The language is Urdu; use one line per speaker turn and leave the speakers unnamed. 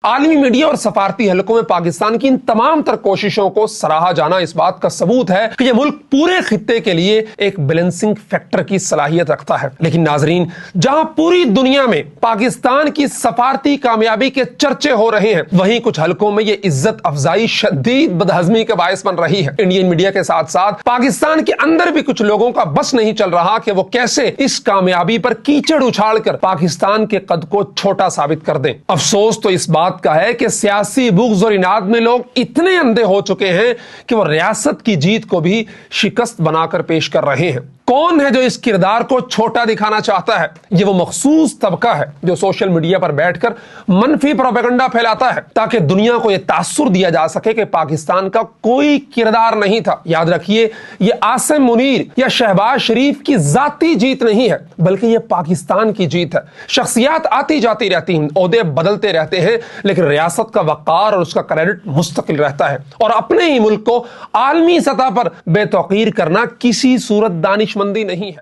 عالمی میڈیا اور سفارتی حلقوں میں پاکستان کی ان تمام تر کوششوں کو سراہا جانا اس بات کا ثبوت ہے کہ یہ ملک پورے خطے کے لیے ایک بیلنسنگ فیکٹر کی صلاحیت رکھتا ہے۔ لیکن ناظرین، جہاں پوری دنیا میں پاکستان کی سفارتی کامیابی کے چرچے ہو رہے ہیں، وہیں کچھ حلقوں میں یہ عزت افزائی شدید بدہضمی کا باعث بن رہی ہے۔ انڈین میڈیا کے ساتھ ساتھ پاکستان کے اندر بھی کچھ لوگوں کا بس نہیں چل رہا کہ وہ کیسے اس کامیابی پر کیچڑ اچھاڑ کر پاکستان کے قد کو چھوٹا ثابت کر دیں۔ افسوس تو اس بات کا ہے کہ سیاسی بغض اور اناد میں لوگ اتنے اندھے ہو چکے ہیں کہ وہ ریاست کی جیت کو بھی شکست بنا کر پیش کر رہے ہیں۔ کون ہے جو اس کردار کو چھوٹا دکھانا چاہتا ہے؟ یہ وہ مخصوص طبقہ ہے جو سوشل میڈیا پر بیٹھ کر منفی پروپیگنڈا پھیلاتا ہے تاکہ دنیا کو یہ تاثر دیا جا سکے کہ پاکستان کا کوئی کردار نہیں تھا۔ یاد رکھیے، یہ عاصم منیر یا شہباز شریف کی ذاتی جیت نہیں ہے، بلکہ یہ پاکستان کی جیت ہے۔ شخصیات آتی جاتی رہتی ہیں، عہدے بدلتے رہتے ہیں، لیکن ریاست کا وقار اور اس کا کریڈٹ مستقل رہتا ہے۔ اور اپنے ہی ملک کو عالمی سطح پر بے توقیر کرنا کسی صورت دانشمندی نہیں ہے۔